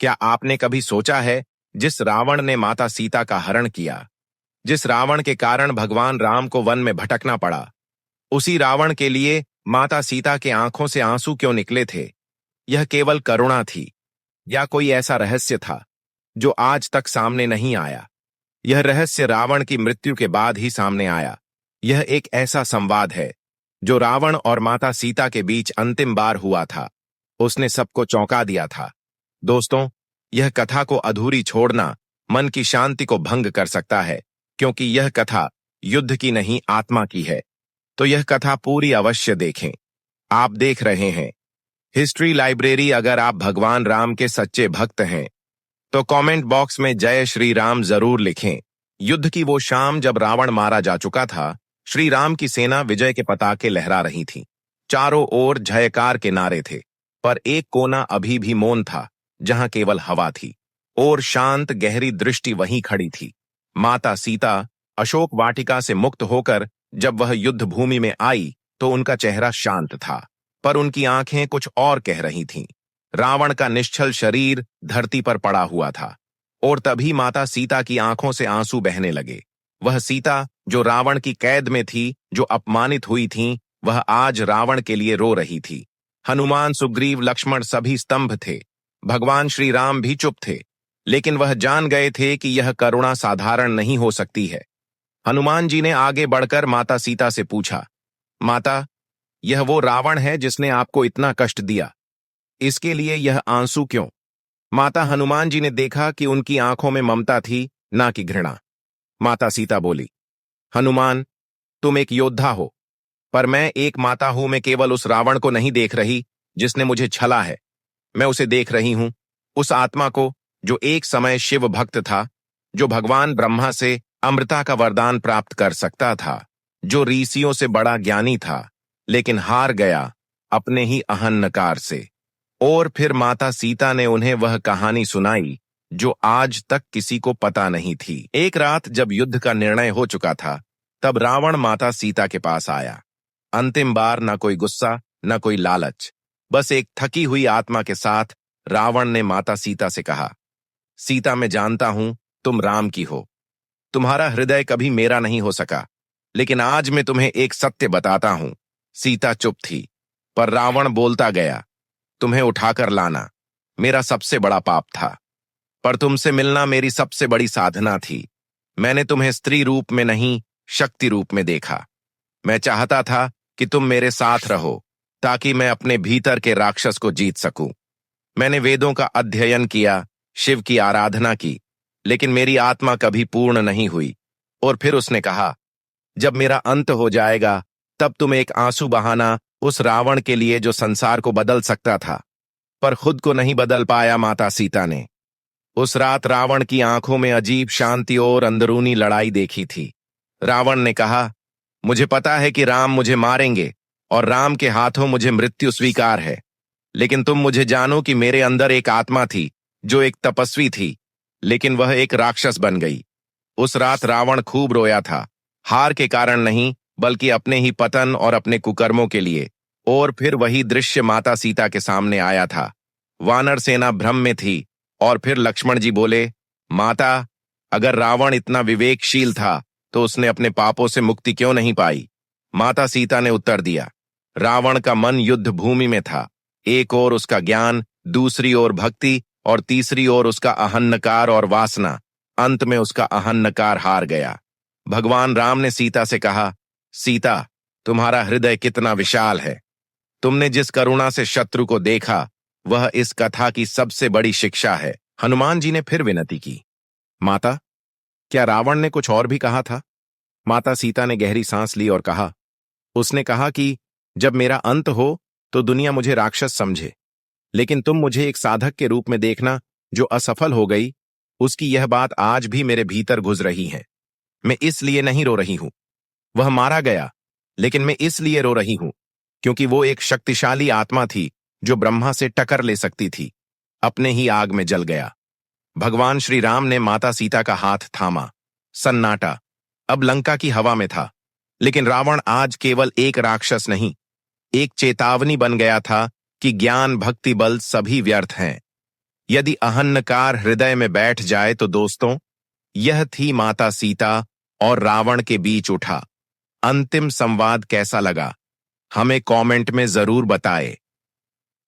क्या आपने कभी सोचा है, जिस रावण ने माता सीता का हरण किया, जिस रावण के कारण भगवान राम को वन में भटकना पड़ा, उसी रावण के लिए माता सीता के आंखों से आंसू क्यों निकले थे? यह केवल करुणा थी या कोई ऐसा रहस्य था जो आज तक सामने नहीं आया? यह रहस्य रावण की मृत्यु के बाद ही सामने आया। यह एक ऐसा संवाद है जो रावण और माता सीता के बीच अंतिम बार हुआ था। उसने सबको चौंका दिया था। दोस्तों, यह कथा को अधूरी छोड़ना मन की शांति को भंग कर सकता है, क्योंकि यह कथा युद्ध की नहीं, आत्मा की है। तो यह कथा पूरी अवश्य देखें। आप देख रहे हैं हिस्ट्री लाइब्रेरी। अगर आप भगवान राम के सच्चे भक्त हैं तो कमेंट बॉक्स में जय श्री राम जरूर लिखें। युद्ध की वो शाम जब रावण मारा जा चुका था, श्री राम की सेना विजय के पताके लहरा रही थी। चारों ओर जयकार के नारे थे, पर एक कोना अभी भी मौन था, जहां केवल हवा थी। और शांत गहरी दृष्टि वहीं खड़ी थी। माता सीता अशोक वाटिका से मुक्त होकर जब वह युद्ध भूमि में आई तो उनका चेहरा शांत था, पर उनकी आंखें कुछ और कह रही थीं। रावण का निश्चल शरीर धरती पर पड़ा हुआ था, और तभी माता सीता की आंखों से आंसू बहने लगे। वह सीता जो रावण की कैद में थी, जो अपमानित हुई थी, वह आज रावण के लिए रो रही थी। हनुमान, सुग्रीव, लक्ष्मण सभी स्तंभ थे। भगवान श्री राम भी चुप थे, लेकिन वह जान गए थे कि यह करुणा साधारण नहीं हो सकती है। हनुमान जी ने आगे बढ़कर माता सीता से पूछा, माता, यह वो रावण है जिसने आपको इतना कष्ट दिया? इसके लिए यह आंसू क्यों? माता हनुमान जी ने देखा कि उनकी आंखों में ममता थी, ना कि घृणा। माता सीता बोली, हनुमान, तुम एक योद्धा हो, पर मैं एक माता हूं। मैं केवल उस रावण को नहीं देख रही जिसने मुझे छला है। मैं उसे देख रही हूं, उस आत्मा को जो एक समय शिव भक्त था, जो भगवान ब्रह्मा से अमृता का वरदान प्राप्त कर सकता था, जो ऋषियों से बड़ा ज्ञानी था, लेकिन हार गया अपने ही अहंकार से। और फिर माता सीता ने उन्हें वह कहानी सुनाई जो आज तक किसी को पता नहीं थी। एक रात जब युद्ध का निर्णय हो चुका था, तब रावण माता सीता के पास आया। अंतिम बार न कोई गुस्सा, न कोई लालच, बस एक थकी हुई आत्मा के साथ रावण ने माता सीता से कहा, सीता, मैं जानता हूं तुम राम की हो। तुम्हारा हृदय कभी मेरा नहीं हो सका, लेकिन आज मैं तुम्हें एक सत्य बताता हूं। सीता चुप थी, पर रावण बोलता गया, तुम्हें उठाकर लाना मेरा सबसे बड़ा पाप था, पर तुमसे मिलना मेरी सबसे बड़ी साधना थी। मैंने तुम्हें स्त्री रूप में नहीं, शक्ति रूप में देखा। मैं चाहता था कि तुम मेरे साथ रहो, ताकि मैं अपने भीतर के राक्षस को जीत सकूं। मैंने वेदों का अध्ययन किया, शिव की आराधना की, लेकिन मेरी आत्मा कभी पूर्ण नहीं हुई। और फिर उसने कहा, जब मेरा अंत हो जाएगा, तब तुम एक आंसू बहाना उस रावण के लिए जो संसार को बदल सकता था, पर खुद को नहीं बदल पाया। माता सीता ने उस रात रावण की आंखों में अजीब शांति और अंदरूनी लड़ाई देखी थी। रावण ने कहा, मुझे पता है कि राम मुझे मारेंगे और राम के हाथों मुझे मृत्यु स्वीकार है, लेकिन तुम मुझे जानो कि मेरे अंदर एक आत्मा थी जो एक तपस्वी थी, लेकिन वह एक राक्षस बन गई। उस रात रावण खूब रोया था, हार के कारण नहीं, बल्कि अपने ही पतन और अपने कुकर्मों के लिए। और फिर वही दृश्य माता सीता के सामने आया था। वानर सेना भ्रम में थी, और फिर लक्ष्मण जी बोले, माता, अगर रावण इतना विवेकशील था तो उसने अपने पापों से मुक्ति क्यों नहीं पाई? माता सीता ने उत्तर दिया, रावण का मन युद्ध भूमि में था। एक ओर उसका ज्ञान, दूसरी ओर भक्ति, और तीसरी ओर उसका अहंकार और वासना। अंत में उसका अहंकार हार गया। भगवान राम ने सीता से कहा, सीता, तुम्हारा हृदय कितना विशाल है। तुमने जिस करुणा से शत्रु को देखा, वह इस कथा की सबसे बड़ी शिक्षा है। हनुमान जी ने फिर विनती की, माता, क्या रावण ने कुछ और भी कहा था? माता सीता ने गहरी सांस ली और कहा, उसने कहा कि जब मेरा अंत हो तो दुनिया मुझे राक्षस समझे, लेकिन तुम मुझे एक साधक के रूप में देखना जो असफल हो गई। उसकी यह बात आज भी मेरे भीतर घुस रही है। मैं इसलिए नहीं रो रही हूं, वह मारा गया, लेकिन मैं इसलिए रो रही हूं क्योंकि वो एक शक्तिशाली आत्मा थी जो ब्रह्मा से टक्कर ले सकती थी, अपने ही आग में जल गया। भगवान श्री राम ने माता सीता का हाथ थामा। सन्नाटा अब लंका की हवा में था, लेकिन रावण आज केवल एक राक्षस नहीं, एक चेतावनी बन गया था कि ज्ञान, भक्ति, बल सभी व्यर्थ हैं। यदि अहन्नकार हृदय में बैठ जाए तो दोस्तों, यह थी माता सीता और रावण के बीच उठा अंतिम संवाद। कैसा लगा हमें कमेंट में जरूर बताएं।